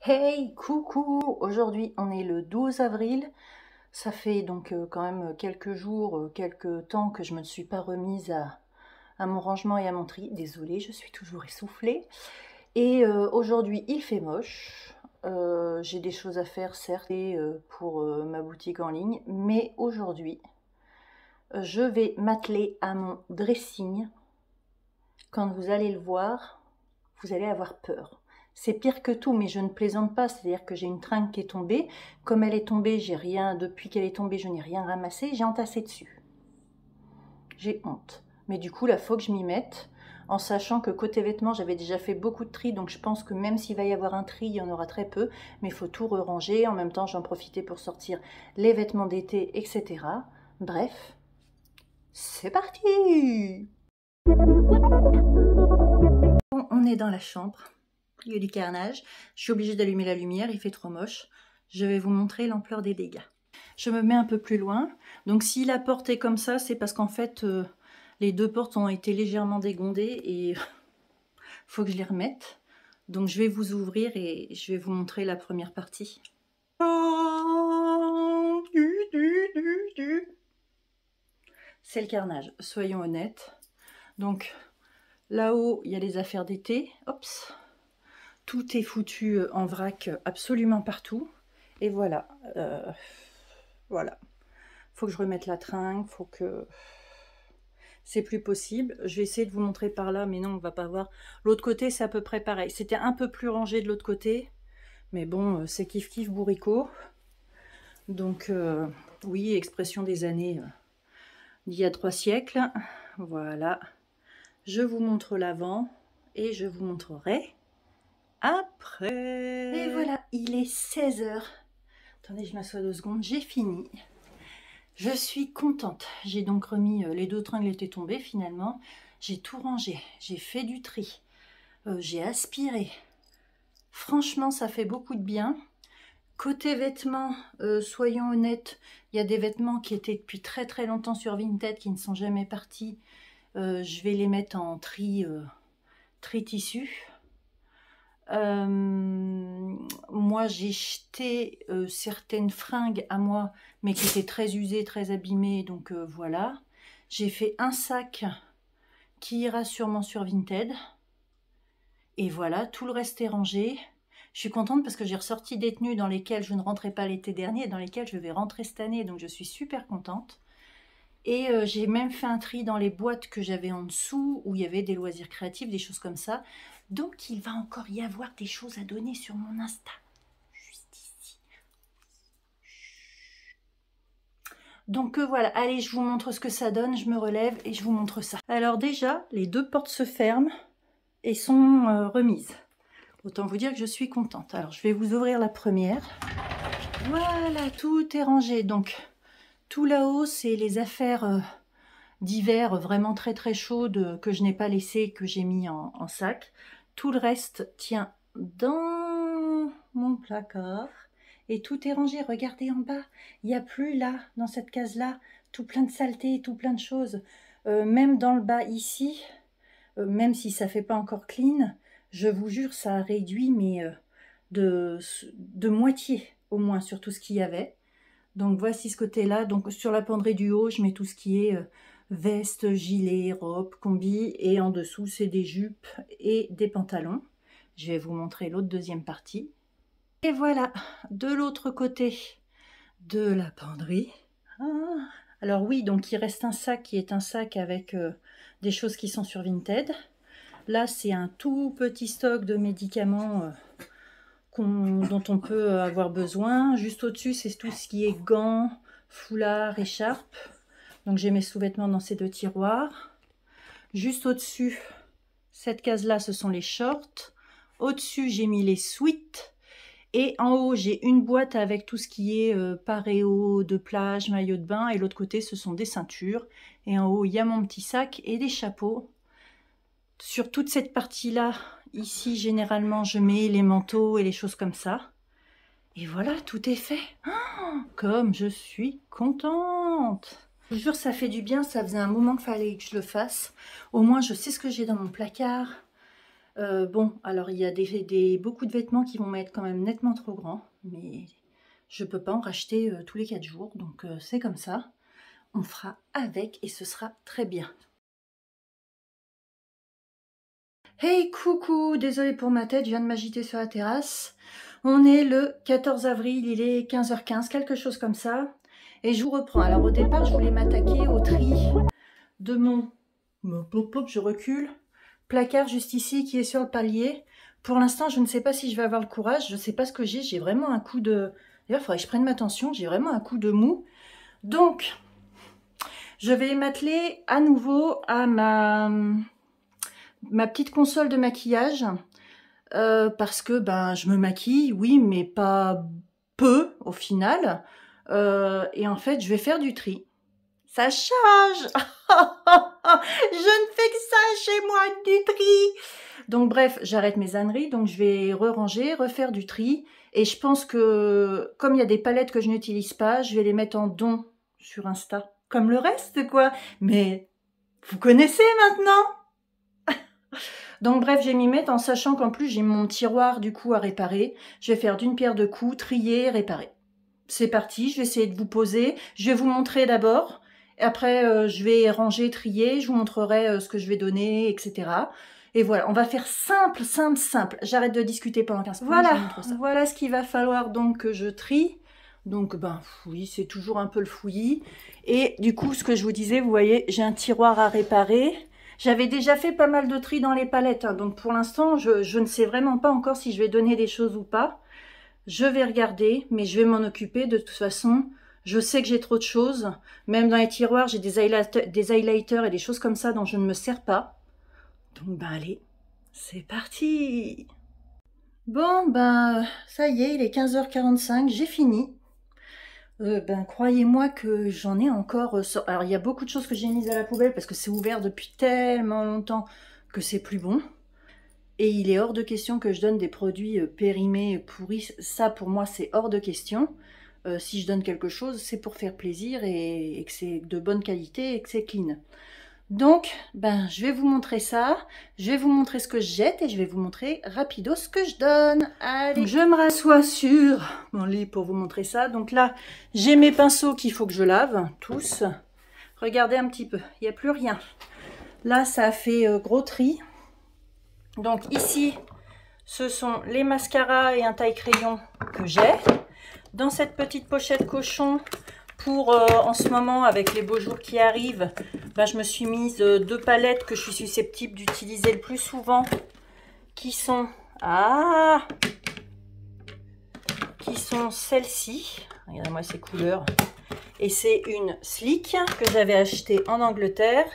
Hey, coucou! Aujourd'hui, on est le 12 avril. Ça fait donc quand même quelques jours, quelques temps que je me suis pas remise à mon rangement et à mon tri. Désolée, je suis toujours essoufflée. Et aujourd'hui, il fait moche. J'ai des choses à faire, certes, et, pour ma boutique en ligne. Mais aujourd'hui, je vais m'atteler à mon dressing. Quand vous allez le voir, vous allez avoir peur. C'est pire que tout, mais je ne plaisante pas, c'est-à-dire que j'ai une tringle qui est tombée. Comme elle est tombée, j'ai rien, depuis qu'elle est tombée, je n'ai rien ramassé, j'ai entassé dessus. J'ai honte. Mais du coup, là, faut que je m'y mette, en sachant que côté vêtements, j'avais déjà fait beaucoup de tri, donc je pense que même s'il va y avoir un tri, il y en aura très peu, mais il faut tout ranger. En même temps, j'en profitais pour sortir les vêtements d'été, etc. Bref, c'est parti! Bon, on est dans la chambre. Il y a du carnage. Je suis obligée d'allumer la lumière, il fait trop moche. Je vais vous montrer l'ampleur des dégâts. Je me mets un peu plus loin. Donc si la porte est comme ça, c'est parce qu'en fait, les deux portes ont été légèrement dégondées et faut que je les remette. Donc je vais vous ouvrir et je vais vous montrer la première partie. C'est le carnage, soyons honnêtes. Donc là-haut, il y a les affaires d'été. Oups. Tout est foutu en vrac absolument partout. Et voilà. Voilà. Faut que je remette la tringle. Faut que... C'est plus possible. Je vais essayer de vous montrer par là, mais non, on va pas voir. L'autre côté, c'est à peu près pareil. C'était un peu plus rangé de l'autre côté. Mais bon, c'est kiff-kiff bourricot. Donc, oui, expression des années d'il y a 3 siècles. Voilà. Je vous montre l'avant et je vous montrerai après. Et voilà, il est 16 h. Attendez, je m'assois 2 secondes, j'ai fini. Je suis contente. J'ai donc remis, les 2 tringles étaient tombées finalement. J'ai tout rangé, j'ai fait du tri, j'ai aspiré. Franchement, ça fait beaucoup de bien. Côté vêtements, soyons honnêtes, il y a des vêtements qui étaient depuis très très longtemps sur Vinted, qui ne sont jamais partis. Je vais les mettre en tri tissu. Moi j'ai jeté certaines fringues à moi mais qui étaient très usées, très abîmées, donc voilà. J'ai fait un sac qui ira sûrement sur Vinted et voilà, tout le reste est rangé. Je suis contente parce que j'ai ressorti des tenues dans lesquelles je ne rentrais pas l'été dernier et dans lesquelles je vais rentrer cette année, donc je suis super contente. Et j'ai même fait un tri dans les boîtes que j'avais en dessous, où il y avait des loisirs créatifs, des choses comme ça. Donc il va encore y avoir des choses à donner sur mon Insta. Juste ici. Donc voilà, allez, je vous montre ce que ça donne, je me relève et je vous montre ça. Alors déjà, les 2 portes se ferment et sont remises. Autant vous dire que je suis contente. Alors je vais vous ouvrir la première. Voilà, tout est rangé. Donc tout là-haut, c'est les affaires d'hiver vraiment très très chaudes que je n'ai pas laissées, que j'ai mis en sac. Tout le reste tient dans mon placard et tout est rangé. Regardez en bas, il n'y a plus là, dans cette case-là, tout plein de saletés, tout plein de choses. Même dans le bas ici, même si ça fait pas encore clean, je vous jure, ça a réduit, mais de moitié au moins sur tout ce qu'il y avait. Donc voici ce côté-là. Donc sur la penderie du haut, je mets tout ce qui est veste, gilet, robe, combi. Et en dessous, c'est des jupes et des pantalons. Je vais vous montrer l'autre deuxième partie. Et voilà, de l'autre côté de la penderie. Ah. Alors oui, donc il reste un sac qui est un sac avec des choses qui sont sur Vinted. Là, c'est un tout petit stock de médicaments dont on peut avoir besoin. Juste au-dessus, c'est tout ce qui est gants, foulards, écharpes. Donc j'ai mes sous-vêtements dans ces 2 tiroirs. Juste au-dessus, cette case-là, ce sont les shorts. Au-dessus, j'ai mis les sweats. Et en haut, j'ai une boîte avec tout ce qui est paréo de plage, maillot de bain. Et l'autre côté, ce sont des ceintures. Et en haut, il y a mon petit sac et des chapeaux. Sur toute cette partie-là, ici, généralement, je mets les manteaux et les choses comme ça. Et voilà, tout est fait. Oh, comme je suis contente. Je vous jure, ça fait du bien. Ça faisait un moment qu'il fallait que je le fasse. Au moins, je sais ce que j'ai dans mon placard. Bon, alors il y a beaucoup de vêtements qui vont m'être quand même nettement trop grands, mais je peux pas en racheter tous les 4 jours, donc c'est comme ça. On fera avec et ce sera très bien. Hey coucou, désolée pour ma tête, je viens de m'agiter sur la terrasse. On est le 14 avril, il est 15h15, quelque chose comme ça. Et je vous reprends. Alors au départ, je voulais m'attaquer au tri de mon je recule, placard juste ici qui est sur le palier. Pour l'instant, je ne sais pas si je vais avoir le courage, je ne sais pas ce que j'ai vraiment un coup de... D'ailleurs, il faudrait que je prenne ma tension, j'ai vraiment un coup de mou. Donc, je vais m'atteler à nouveau à ma petite console de maquillage. Parce que ben je me maquille, oui, mais pas peu au final. Et en fait, je vais faire du tri. Ça change. Je ne fais que ça chez moi, du tri. Donc bref, j'arrête mes âneries, donc je vais ranger, refaire du tri. Et je pense que, comme il y a des palettes que je n'utilise pas, je vais les mettre en don sur Insta. Comme le reste, quoi. Mais vous connaissez maintenant. Donc bref, je vais m'y mettre en sachant qu'en plus, j'ai mon tiroir du coup à réparer. Je vais faire d'une pierre deux coups, trier, réparer. C'est parti, je vais essayer de vous poser. Je vais vous montrer d'abord. Après, je vais ranger, trier. Je vous montrerai ce que je vais donner, etc. Et voilà, on va faire simple, simple, simple. J'arrête de discuter pendant 15 minutes. Voilà ce qu'il va falloir donc que je trie. Donc, ben oui, c'est toujours un peu le fouillis. Et du coup, ce que je vous disais, vous voyez, j'ai un tiroir à réparer. J'avais déjà fait pas mal de tri dans les palettes, hein, donc pour l'instant, je ne sais vraiment pas encore si je vais donner des choses ou pas. Je vais regarder, mais je vais m'en occuper. De toute façon, je sais que j'ai trop de choses. Même dans les tiroirs, j'ai des highlighters et des choses comme ça dont je ne me sers pas. Donc, ben allez, c'est parti! Bon, ben, ça y est, il est 15h45, j'ai fini. Ben, croyez-moi que j'en ai encore... Alors, il y a beaucoup de choses que j'ai mises à la poubelle parce que c'est ouvert depuis tellement longtemps que c'est plus bon. Et il est hors de question que je donne des produits périmés, pourris. Ça, pour moi, c'est hors de question. Si je donne quelque chose, c'est pour faire plaisir et que c'est de bonne qualité et que c'est clean. Donc, ben, je vais vous montrer ça. Je vais vous montrer ce que je jette et je vais vous montrer rapido ce que je donne. Allez, je me rassois sur mon lit pour vous montrer ça. Donc là, j'ai mes pinceaux qu'il faut que je lave, tous. Regardez un petit peu, il n'y a plus rien. Là, ça a fait gros tri. Donc ici, ce sont les mascaras et un taille-crayon que j'ai. Dans cette petite pochette cochon, pour en ce moment, avec les beaux jours qui arrivent, ben, je me suis mise 2 palettes que je suis susceptible d'utiliser le plus souvent, qui sont celles-ci. Regardez-moi ces couleurs. Et c'est une Slick que j'avais achetée en Angleterre.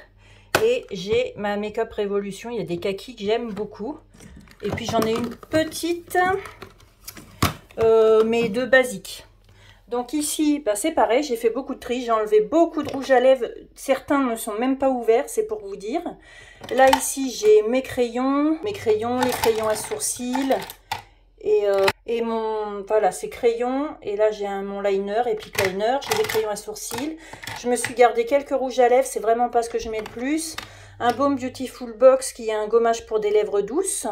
Et j'ai ma Make-up Revolution. Il y a des kakis que j'aime beaucoup. Et puis j'en ai une petite, mais de basique. Donc ici, bah c'est pareil, j'ai fait beaucoup de tri. J'ai enlevé beaucoup de rouge à lèvres. Certains ne sont même pas ouverts, c'est pour vous dire. Là, ici, j'ai mes crayons, les crayons à sourcils. Et mon, voilà, c'est crayon. Et là, j'ai mon liner, Epic Liner. J'ai des crayons à sourcils. Je me suis gardé quelques rouges à lèvres. C'est vraiment pas ce que je mets le plus. Un Baume Beautiful Box qui est un gommage pour des lèvres douces.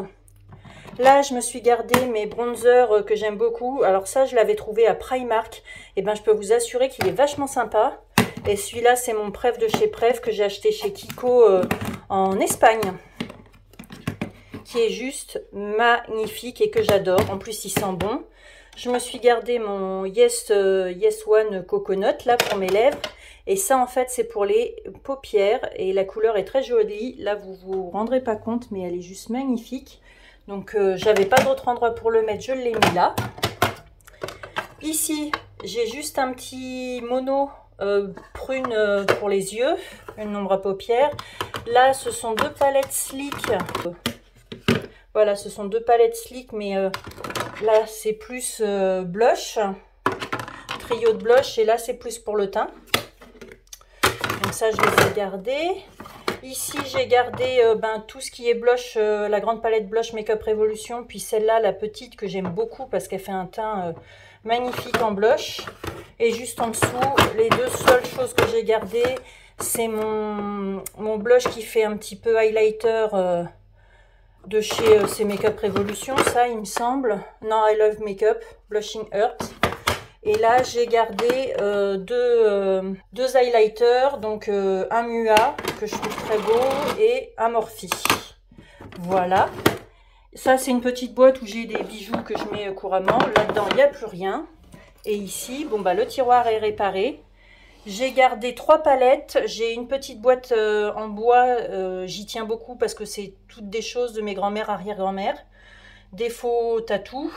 Là, je me suis gardé mes bronzers que j'aime beaucoup. Alors ça, je l'avais trouvé à Primark. Et ben, je peux vous assurer qu'il est vachement sympa. Et celui-là, c'est mon Pref de chez Pref que j'ai acheté chez Kiko en Espagne. Qui est juste magnifique et que j'adore. En plus, il sent bon. Je me suis gardé mon Yes One Coconut là pour mes lèvres. Et ça, en fait, c'est pour les paupières. Et la couleur est très jolie. Là, vous vous rendrez pas compte, mais elle est juste magnifique. Donc, j'avais pas d'autre endroit pour le mettre. Je l'ai mis là. Ici, j'ai juste un petit mono prune pour les yeux. Une ombre à paupières. Là, ce sont 2 palettes Slick. Voilà, ce sont 2 palettes Slick, mais là, c'est plus blush. Trio de blush. Et là, c'est plus pour le teint. Donc ça, je les ai gardés. Ici, j'ai gardé tout ce qui est blush, la grande palette blush Make-up Revolution, puis celle-là, la petite, que j'aime beaucoup parce qu'elle fait un teint magnifique en blush. Et juste en dessous, les 2 seules choses que j'ai gardées, c'est mon blush qui fait un petit peu highlighter de chez c'est Makeup Revolution, ça il me semble. Non, I Love Makeup, Blushing Earth. Et là j'ai gardé deux highlighters, donc un Mua que je trouve très beau et un Morphe. Voilà. Ça c'est une petite boîte où j'ai des bijoux que je mets couramment. Là-dedans il n'y a plus rien. Et ici, bon bah le tiroir est réparé. J'ai gardé 3 palettes. J'ai une petite boîte en bois. J'y tiens beaucoup parce que c'est toutes des choses de mes grands-mères, arrière-grand-mères. Des faux tatous,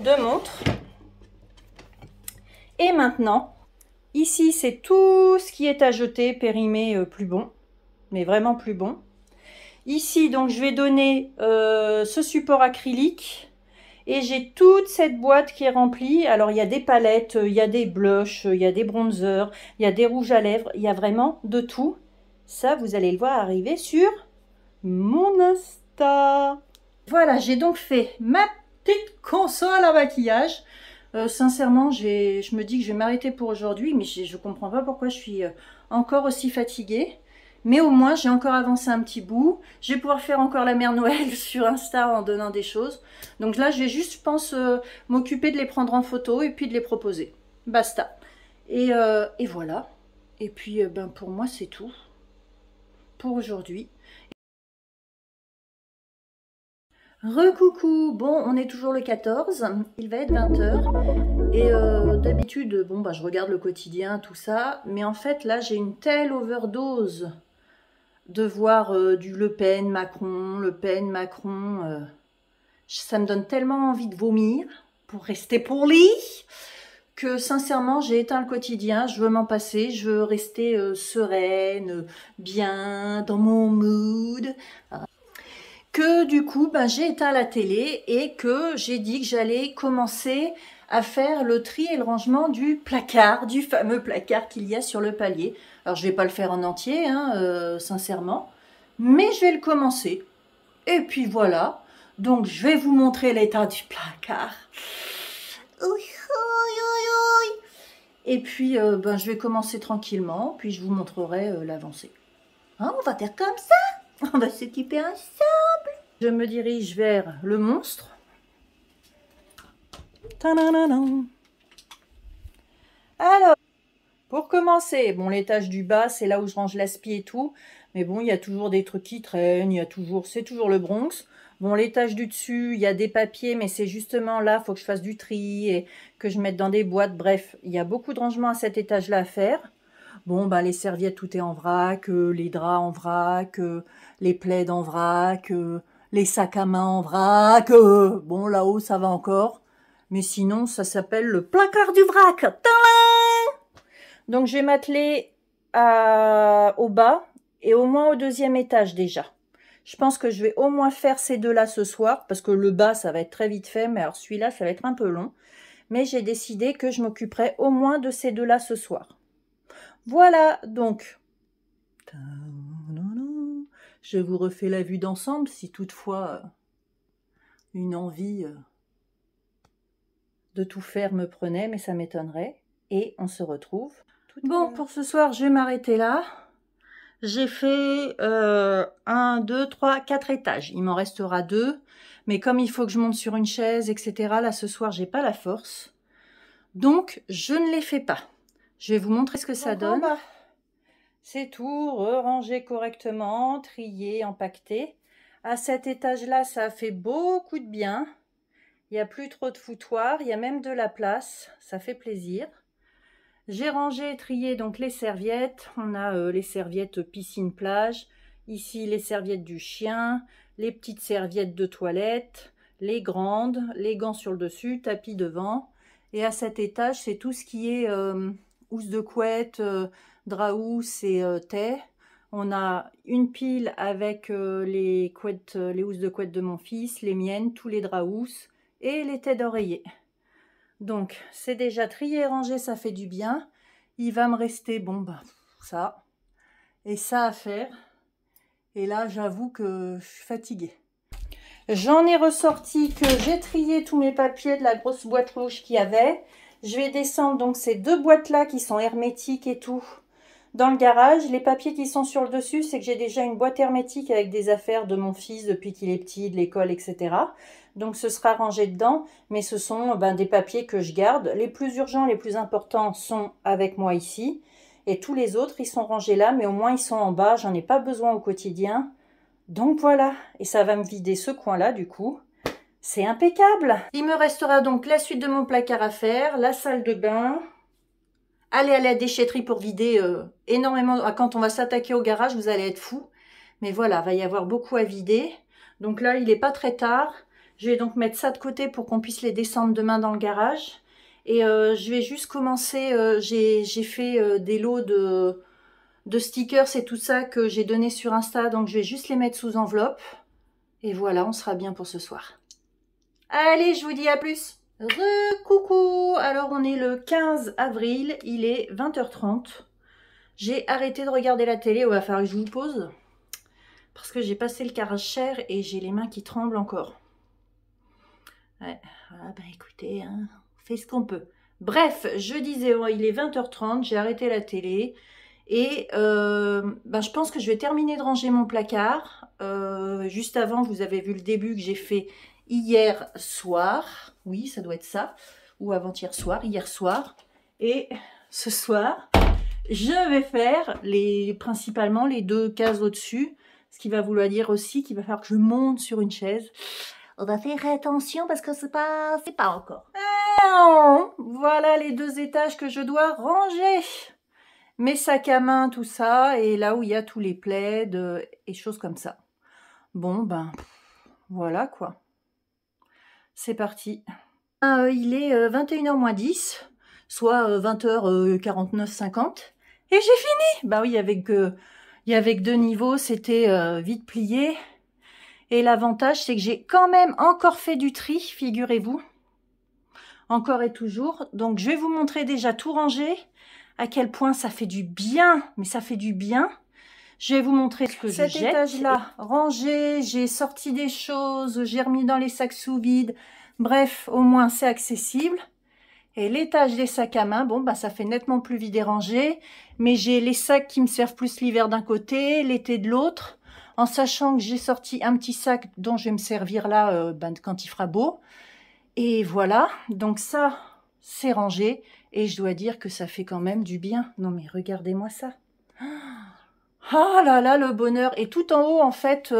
2 montres. Et maintenant, ici c'est tout ce qui est à jeter, périmé plus bon. Mais vraiment plus bon. Ici, donc je vais donner ce support acrylique. Et j'ai toute cette boîte qui est remplie. Alors, il y a des palettes, il y a des blushs, il y a des bronzers, il y a des rouges à lèvres. Il y a vraiment de tout. Ça, vous allez le voir arriver sur mon Insta. Voilà, j'ai donc fait ma petite console à maquillage. Sincèrement, je me dis que je vais m'arrêter pour aujourd'hui. Mais je ne comprends pas pourquoi je suis encore aussi fatiguée. Mais au moins, j'ai encore avancé un petit bout. Je vais pouvoir faire encore la mère Noël sur Insta en donnant des choses. Donc là, je vais juste, je pense, m'occuper de les prendre en photo et puis de les proposer. Basta. Et voilà. Et puis, ben, pour moi, c'est tout. Pour aujourd'hui. Recoucou. Bon, on est toujours le 14. Il va être 20 h. Et d'habitude, bon, bah, je regarde le quotidien, tout ça. Mais en fait, là, j'ai une telle overdose de voir du Le Pen, Macron, ça me donne tellement envie de vomir, pour rester poli, que sincèrement, j'ai éteint le quotidien, je veux m'en passer, je veux rester sereine, bien, dans mon mood. Que du coup, ben, j'ai éteint la télé et que j'ai dit que j'allais commencer à faire le tri et le rangement du placard, du fameux placard qu'il y a sur le palier. Alors, je ne vais pas le faire en entier, hein, sincèrement, mais je vais le commencer. Et puis voilà, donc je vais vous montrer l'état du placard. Et puis, ben, je vais commencer tranquillement, puis je vous montrerai l'avancée. Hein, on va faire comme ça, on va s'occuper ensemble. Je me dirige vers le monstre. Alors, pour commencer, bon, l'étage du bas, c'est là où je range l'aspi et tout. Mais bon, il y a toujours des trucs qui traînent, c'est toujours le Bronx. Bon, l'étage du dessus, il y a des papiers, mais c'est justement là, il faut que je fasse du tri et que je mette dans des boîtes. Bref, il y a beaucoup de rangements à cet étage-là à faire. Bon, bah, les serviettes, tout est en vrac, les draps en vrac, les plaids en vrac, les sacs à main en vrac. Bon, là-haut, ça va encore. Mais sinon, ça s'appelle le placard du vrac. Tadam! Donc, je vais m'atteler au bas et au moins au 2e étage déjà. Je pense que je vais au moins faire ces deux-là ce soir, parce que le bas, ça va être très vite fait, mais alors celui-là, ça va être un peu long. Mais j'ai décidé que je m'occuperai au moins de ces deux-là ce soir. Voilà, donc, je vous refais la vue d'ensemble, si toutefois une envie de tout faire me prenait, mais ça m'étonnerait. Et on se retrouve. Bon, pour ce soir, je vais m'arrêter là. J'ai fait 1, 2, 3, 4 étages. Il m'en restera 2. Mais comme il faut que je monte sur une chaise, etc., là, ce soir, j'ai pas la force. Donc, je ne les fais pas. Je vais vous montrer ce que ça donne. Bah, c'est tout, ranger correctement, trier, empaqueter. À cet étage-là, ça a fait beaucoup de bien. Il n'y a plus trop de foutoirs, il y a même de la place. Ça fait plaisir. J'ai rangé et trié donc les serviettes. On a les serviettes piscine-plage. Ici, les serviettes du chien. Les petites serviettes de toilette. Les grandes. Les gants sur le dessus. Tapis devant. Et à cet étage, c'est tout ce qui est housse de couette, drap housse et thé. On a une pile avec les housses de couette de mon fils, les miennes, tous les draps housses et les têtes d'oreiller. Donc, c'est déjà trié et rangé, ça fait du bien. Il va me rester, bon, ben, ça et ça à faire. Et là, j'avoue que je suis fatiguée. J'en ai ressorti que j'ai trié tous mes papiers de la grosse boîte rouge qu'il y avait. Je vais descendre donc ces 2 boîtes-là qui sont hermétiques et tout. dans le garage. Les papiers qui sont sur le dessus, c'est que j'ai déjà une boîte hermétique avec des affaires de mon fils depuis qu'il est petit, de l'école, etc. Donc ce sera rangé dedans, mais ce sont des papiers que je garde. Les plus urgents, les plus importants sont avec moi ici. Et tous les autres, ils sont rangés là, mais au moins ils sont en bas. J'en ai pas besoin au quotidien. Donc voilà, et ça va me vider ce coin-là du coup. C'est impeccable. Il me restera donc la suite de mon placard à faire, la salle de bain. Aller à la déchetterie pour vider énormément. Quand on va s'attaquer au garage, vous allez être fous. Mais voilà, va y avoir beaucoup à vider. Donc là, il n'est pas très tard. Je vais donc mettre ça de côté pour qu'on puisse les descendre demain dans le garage. Et je vais juste commencer. J'ai fait des lots de stickers et tout ça que j'ai donné sur Insta. Donc je vais juste les mettre sous enveloppe. Et voilà, on sera bien pour ce soir. Allez, je vous dis à plus. Coucou. Alors on est le 15 avril, il est 20h30. J'ai arrêté de regarder la télé, il va falloir que je vous pose. Parce que j'ai passé le Karcher et j'ai les mains qui tremblent encore. Ouais, voilà, écoutez, hein, on fait ce qu'on peut. Bref, je disais, il est 20h30, j'ai arrêté la télé. Et je pense que je vais terminer de ranger mon placard. Juste avant, vous avez vu le début que j'ai fait hier soir. Oui, ça doit être ça. Ou avant-hier soir, hier soir. Et ce soir, je vais faire principalement les 2 cases au-dessus. Ce qui va vouloir dire aussi qu'il va falloir que je monte sur une chaise. On va faire attention parce que c'est pas encore. Voilà les 2 étages que je dois ranger. Mes sacs à main, tout ça, et là où il y a tous les plaids et choses comme ça. Bon, voilà quoi. C'est parti. Il est 21h moins 10, soit 20h49, 50. Et j'ai fini. Bah oui, avec 2 niveaux, c'était vite plié. Et l'avantage, c'est que j'ai quand même encore fait du tri, figurez-vous. Encore et toujours. Donc, je vais vous montrer déjà tout rangé. À quel point ça fait du bien, mais ça fait du bien. Je vais vous montrer ce que je jette. Cet étage-là, rangé, j'ai sorti des choses, j'ai remis dans les sacs sous vide. Bref, au moins c'est accessible. Et l'étage des sacs à main, ça fait nettement plus vide et rangé. Mais j'ai les sacs qui me servent plus l'hiver d'un côté, l'été de l'autre. En sachant que j'ai sorti un petit sac dont je vais me servir là quand il fera beau. Et voilà, donc ça, c'est rangé. Et je dois dire que ça fait quand même du bien. Non mais regardez-moi ça. Ah là là, le bonheur. Et tout en haut, en fait,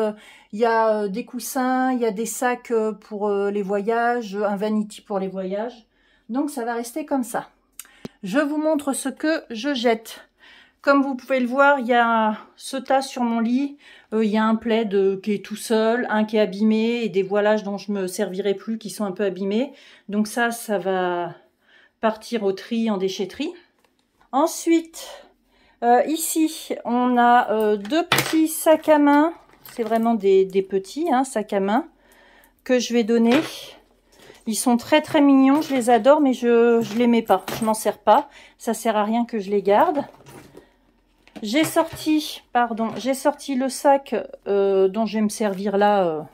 il y a des coussins, il y a des sacs pour les voyages, un vanity pour les voyages. Donc ça va rester comme ça. Je vous montre ce que je jette. Comme vous pouvez le voir, il y a ce tas sur mon lit. Il y a un plaid qui est tout seul, un qui est abîmé et des voilages dont je me servirai plus qui sont un peu abîmés. Donc ça va partir au tri en déchetterie. Ensuite, ici, on a 2 petits sacs à main. C'est vraiment des petits sacs à main que je vais donner. Ils sont très très mignons, je les adore, mais je les mets pas. Je m'en sers pas. Ça sert à rien que je les garde. J'ai sorti le sac dont je vais me servir là.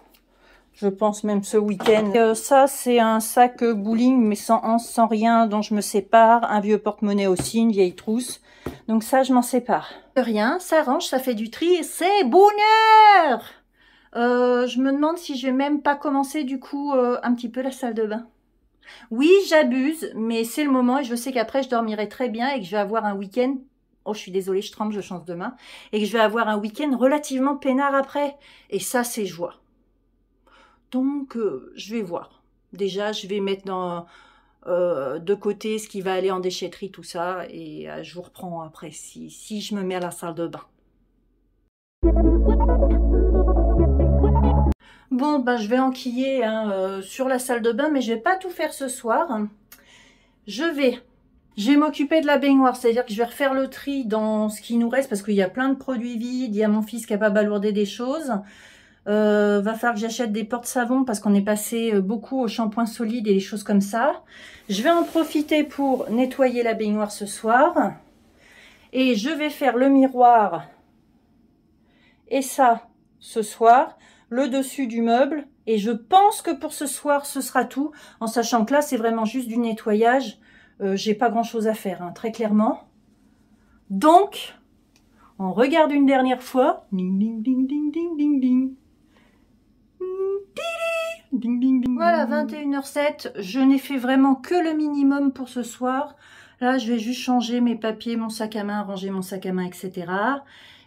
Je pense même ce week-end. Ça, c'est un sac bowling, mais sans anse, sans rien, dont je me sépare. Un vieux porte-monnaie aussi, une vieille trousse. Donc ça, je m'en sépare. Rien, ça range, ça fait du tri. C'est bonheur. Je me demande si je vais même pas commencer du coup un petit peu la salle de bain. Oui, j'abuse, mais c'est le moment et je sais qu'après, je dormirai très bien et que je vais avoir un week-end. Oh, je suis désolée, je tremble, je change de main. Et que je vais avoir un week-end relativement peinard après. Et ça, c'est joie. Donc, je vais voir. Déjà, je vais mettre de côté ce qui va aller en déchetterie, tout ça. Et je vous reprends après si je me mets à la salle de bain. Bon, je vais enquiller sur la salle de bain, mais je vais pas tout faire ce soir. Je vais m'occuper de la baignoire, c'est-à-dire que je vais refaire le tri dans ce qui nous reste, parce qu'il y a plein de produits vides, il y a mon fils qui a pas balourdé des choses. Va falloir que j'achète des porte-savons parce qu'on est passé beaucoup au shampoing solide et des choses comme ça. Je vais en profiter pour nettoyer la baignoire ce soir. Et je vais faire le miroir et ça ce soir, le dessus du meuble. Et je pense que pour ce soir, ce sera tout. En sachant que là, c'est vraiment juste du nettoyage. J'ai pas grand chose à faire, très clairement. Donc, On regarde une dernière fois. Ding, ding, ding, ding, ding, ding, ding. Ding, ding, ding. Voilà, 21h07. Je n'ai fait vraiment que le minimum pour ce soir. Là, je vais juste changer mes papiers, mon sac à main, ranger mon sac à main, etc.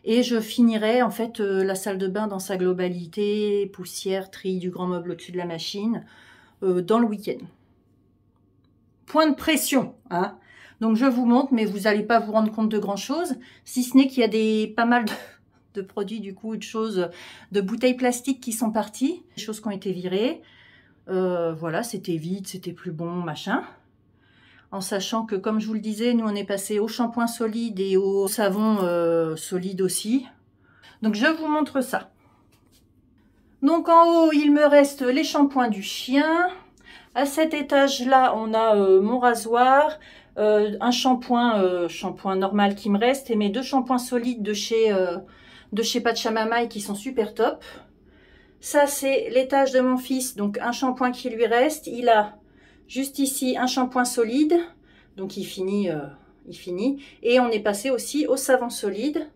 Et je finirai en fait la salle de bain dans sa globalité, poussière, tri du grand meuble au-dessus de la machine, dans le week-end. Point de pression, hein. Donc je vous montre, mais vous n'allez pas vous rendre compte de grand-chose, si ce n'est qu'il y a pas mal de produits, du coup, de choses, de bouteilles plastiques qui sont parties, des choses qui ont été virées. Voilà, c'était vide, c'était plus bon, machin. En sachant que, comme je vous le disais, nous on est passé au shampoing solide et au savon solide aussi. Donc je vous montre ça. Donc en haut, il me reste les shampoings du chien. À cet étage-là, on a mon rasoir, un shampoing normal qui me reste et mes 2 shampoings solides de chez Pachamama qui sont super top. Ça, c'est l'étage de mon fils, donc un shampoing qui lui reste. Il a juste ici un shampoing solide, donc il finit. Et on est passé aussi au savon solide.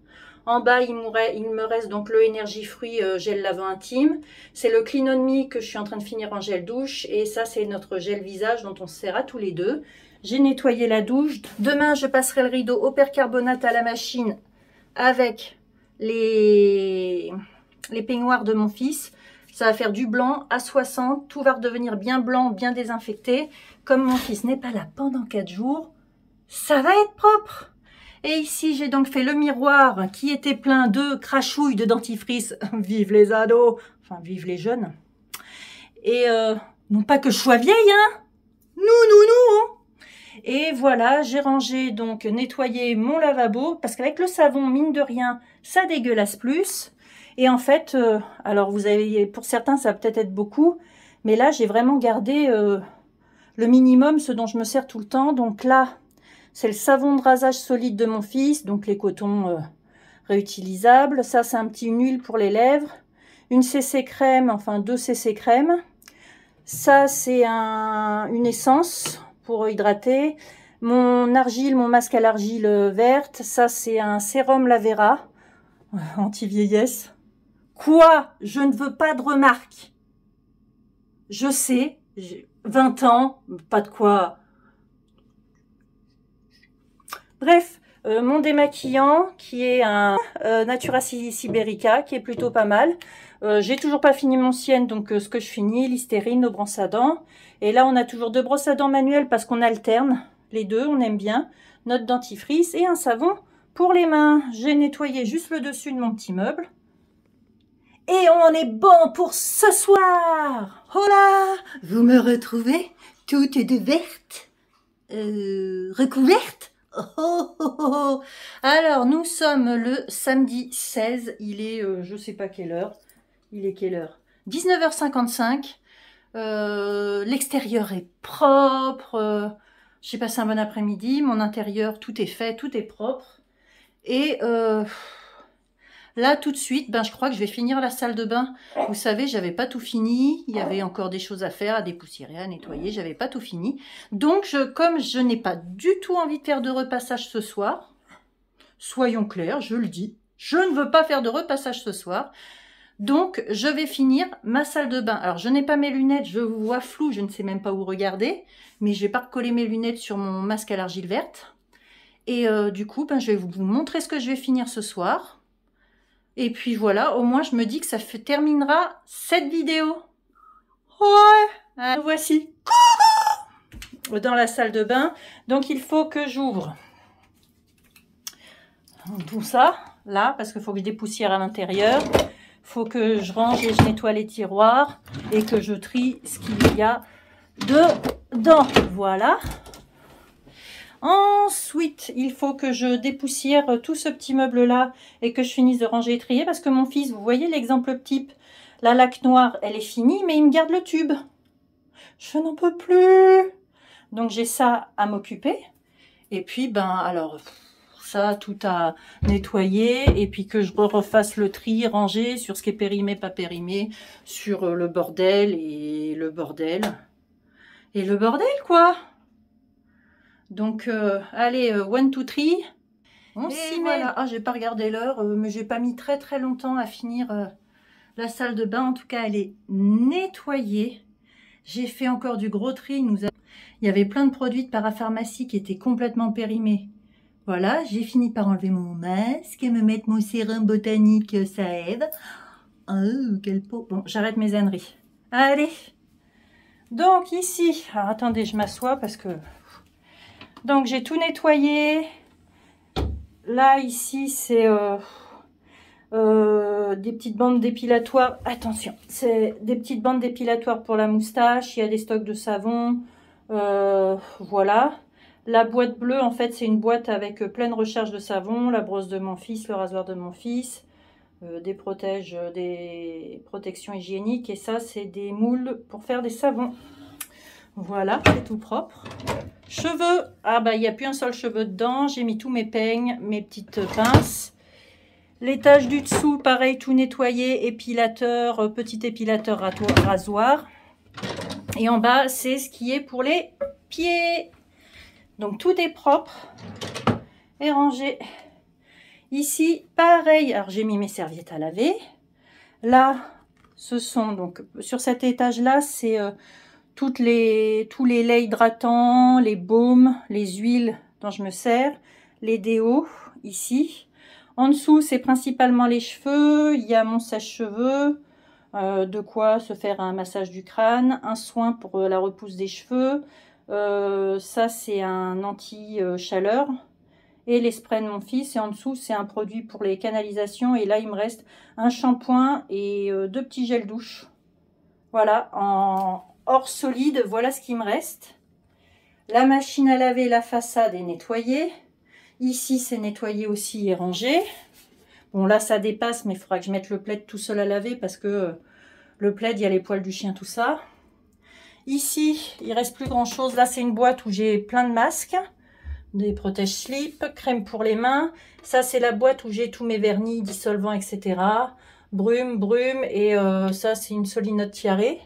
En bas, il me reste donc le Énergie Fruits gel lavant intime. C'est le Clean On Me que je suis en train de finir en gel douche. Et ça, c'est notre gel visage dont on se sert à tous les deux. J'ai nettoyé la douche. Demain, je passerai le rideau au percarbonate à la machine avec les peignoirs de mon fils. Ça va faire du blanc à 60. Tout va redevenir bien blanc, bien désinfecté. Comme mon fils n'est pas là pendant 4 jours, ça va être propre. Et ici, j'ai donc fait le miroir qui était plein de crachouilles de dentifrice. Vive les ados, enfin vive les jeunes. Et non pas que je sois vieille, hein. Hein. Et voilà, j'ai rangé, donc nettoyé mon lavabo, parce qu'avec le savon, mine de rien, ça dégueulasse plus. Et en fait, alors vous avez, pour certains, ça va peut-être être beaucoup, mais là, j'ai vraiment gardé le minimum, ce dont je me sers tout le temps. Donc là, c'est le savon de rasage solide de mon fils, donc les cotons réutilisables. Ça, c'est une huile pour les lèvres. Une CC crème, enfin 2 CC crème. Ça, c'est une essence pour hydrater. Mon argile, mon masque à l'argile verte. Ça, c'est un sérum Lavera, anti-vieillesse. Quoi? Je ne veux pas de remarques. Je sais, j'ai 20 ans, pas de quoi... Bref, mon démaquillant qui est un Natura Siberica qui est plutôt pas mal. J'ai toujours pas fini mon Sienne, donc ce que je finis, Listerine, nos brosses à dents. Et là, on a toujours 2 brosses à dents manuelles parce qu'on alterne les deux, on aime bien. Notre dentifrice et un savon pour les mains. J'ai nettoyé juste le dessus de mon petit meuble. Et on est bon pour ce soir. Hola, vous me retrouvez toute de verte, recouverte. Oh, oh, oh. Alors, nous sommes le samedi 16, il est, je sais pas quelle heure, il est quelle heure 19h55, l'extérieur est propre, j'ai passé un bon après-midi, mon intérieur, tout est fait, tout est propre, et là, tout de suite, je crois que je vais finir la salle de bain. Vous savez, j'avais pas tout fini. Il y avait encore des choses à faire, à dépoussiérer, à nettoyer. J'avais pas tout fini. Donc, comme je n'ai pas du tout envie de faire de repassage ce soir, soyons clairs, je le dis, je ne veux pas faire de repassage ce soir. Donc, je vais finir ma salle de bain. Alors, je n'ai pas mes lunettes, je vous vois flou, je ne sais même pas où regarder. Mais je vais pas recoller mes lunettes sur mon masque à l'argile verte. Et du coup, je vais vous montrer ce que je vais finir ce soir. Et puis voilà, au moins je me dis que ça terminera cette vidéo. Ouais, nous voici dans la salle de bain. Donc il faut que j'ouvre tout ça, là, parce qu'il faut que je dépoussière à l'intérieur. Il faut que je range et je nettoie les tiroirs et que je trie ce qu'il y a dedans. Voilà. Ensuite, il faut que je dépoussière tout ce petit meuble-là et que je finisse de ranger et trier parce que mon fils, vous voyez l'exemple type, la laque noire, elle est finie, mais il me garde le tube. Je n'en peux plus. Donc, j'ai ça à m'occuper. Et puis, alors, ça, tout à nettoyer et puis que je refasse le tri, ranger sur ce qui est périmé, pas périmé, sur le bordel et le bordel. Et le bordel, quoi. Donc, allez, 1, 2, 3. On s'y met. Voilà. Ah, j'ai pas regardé l'heure, mais j'ai pas mis très longtemps à finir la salle de bain. En tout cas, elle est nettoyée. J'ai fait encore du gros tri. Il y avait plein de produits de parapharmacie qui étaient complètement périmés. Voilà, j'ai fini par enlever mon masque et me mettre mon sérum botanique, ça aide. Oh, quelle peau. Bon, j'arrête mes âneries. Allez. Donc ici, alors attendez, je m'assois parce que... Donc j'ai tout nettoyé. Là, ici, c'est des petites bandes dépilatoires. Attention, c'est des petites bandes dépilatoires pour la moustache. Il y a des stocks de savon. Voilà. La boîte bleue, en fait, c'est une boîte avec pleine recharge de savon. La brosse de mon fils, le rasoir de mon fils. Des protections hygiéniques. Et ça, c'est des moules pour faire des savons. Voilà, c'est tout propre. Cheveux, ah bah il n'y a plus un seul cheveu dedans. J'ai mis tous mes peignes, mes petites pinces. L'étage du dessous, pareil, tout nettoyé, épilateur, petit épilateur rasoir. Et en bas, c'est ce qui est pour les pieds. Donc tout est propre et rangé. Ici, pareil, alors j'ai mis mes serviettes à laver. Là, ce sont donc sur cet étage-là, c'est tous les laits hydratants, les baumes, les huiles dont je me sers, les déos ici. En dessous, c'est principalement les cheveux. Il y a mon sèche-cheveux, de quoi se faire un massage du crâne, un soin pour la repousse des cheveux. Ça, c'est un anti-chaleur. Et les sprays de mon fils. Et en dessous, c'est un produit pour les canalisations. Et là, il me reste un shampoing et 2 petits gels douche. Voilà, en hors solide, voilà ce qui me reste. La machine à laver, la façade est nettoyée. Ici, c'est nettoyé aussi et rangé. Bon, là, ça dépasse, mais il faudra que je mette le plaid tout seul à laver parce que le plaid, il y a les poils du chien, tout ça. Ici, il reste plus grand-chose. Là, c'est une boîte où j'ai plein de masques. Des protège-slip, crème pour les mains. Ça, c'est la boîte où j'ai tous mes vernis, dissolvants, etc. Brume, et ça, c'est une solinote tiarée.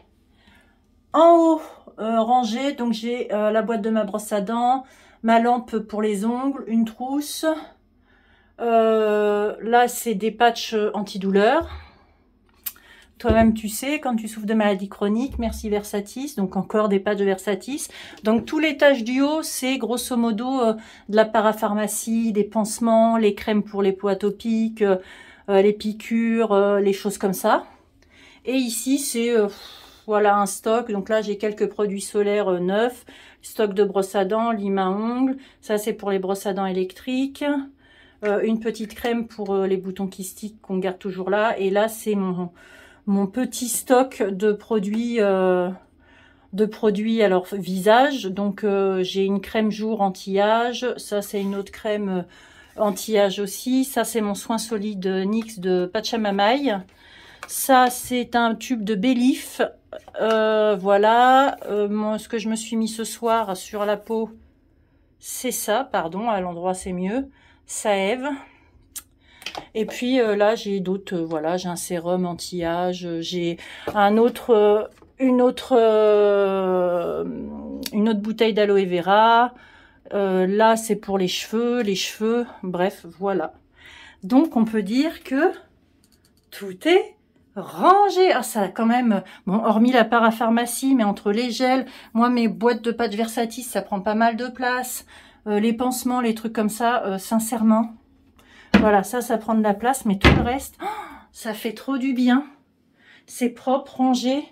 En haut, rangé, donc j'ai la boîte de ma brosse à dents, ma lampe pour les ongles, une trousse. Là, c'est des patchs antidouleurs. Toi-même, tu sais, quand tu souffres de maladies chroniques, merci Versatis, donc encore des patchs de Versatis. Donc, tout l'étage du haut, c'est grosso modo de la parapharmacie, des pansements, les crèmes pour les peaux atopiques, les piqûres, les choses comme ça. Et ici, c'est voilà un stock. Donc là, j'ai quelques produits solaires neufs, stock de brosse à dents, lime à ongles. Ça, c'est pour les brosses à dents électriques. Une petite crème pour les boutons kystiques qu'on garde toujours là. Et là, c'est mon petit stock de produits alors visage. Donc j'ai une crème jour anti-âge, ça c'est une autre crème anti-âge aussi, ça c'est mon soin solide NYX de Pachamamaï, ça c'est un tube de Bélif, voilà. Ce que je me suis mis ce soir sur la peau, c'est ça, pardon, à l'endroit c'est mieux, Saève. Et puis là, j'ai d'autres, voilà, j'ai un sérum anti-âge, j'ai une autre bouteille d'aloe vera. Là, c'est pour les cheveux, bref, voilà. Donc, on peut dire que tout est rangé. Ah, ça a quand même, bon, hormis la parapharmacie, mais entre les gels, moi, mes boîtes de pâtes Versatis, ça prend pas mal de place. Les pansements, les trucs comme ça, sincèrement... Voilà, ça prend de la place, mais tout le reste, oh, ça fait trop du bien. C'est propre, rangé.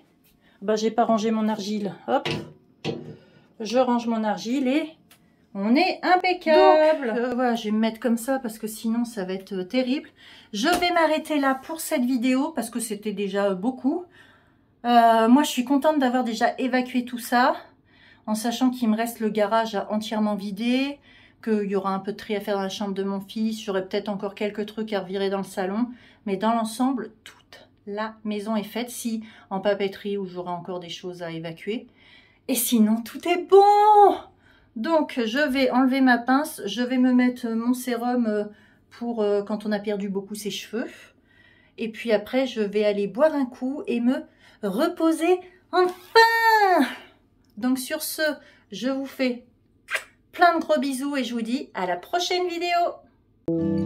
Bah, j'ai pas rangé mon argile. Hop, je range mon argile et on est impeccable. Donc, voilà, je vais me mettre comme ça parce que sinon, ça va être terrible. Je vais m'arrêter là pour cette vidéo parce que c'était déjà beaucoup. Moi, je suis contente d'avoir déjà évacué tout ça, en sachant qu'il me reste le garage à entièrement vider, qu'il y aura un peu de tri à faire dans la chambre de mon fils, j'aurai peut-être encore quelques trucs à revirer dans le salon, mais dans l'ensemble, toute la maison est faite, si en papeterie où j'aurai encore des choses à évacuer. Et sinon, tout est bon! Donc, je vais enlever ma pince, je vais me mettre mon sérum pour quand on a perdu beaucoup ses cheveux. Et puis après, je vais aller boire un coup et me reposer enfin! Donc sur ce, je vous fais plein de gros bisous et je vous dis à la prochaine vidéo. vous.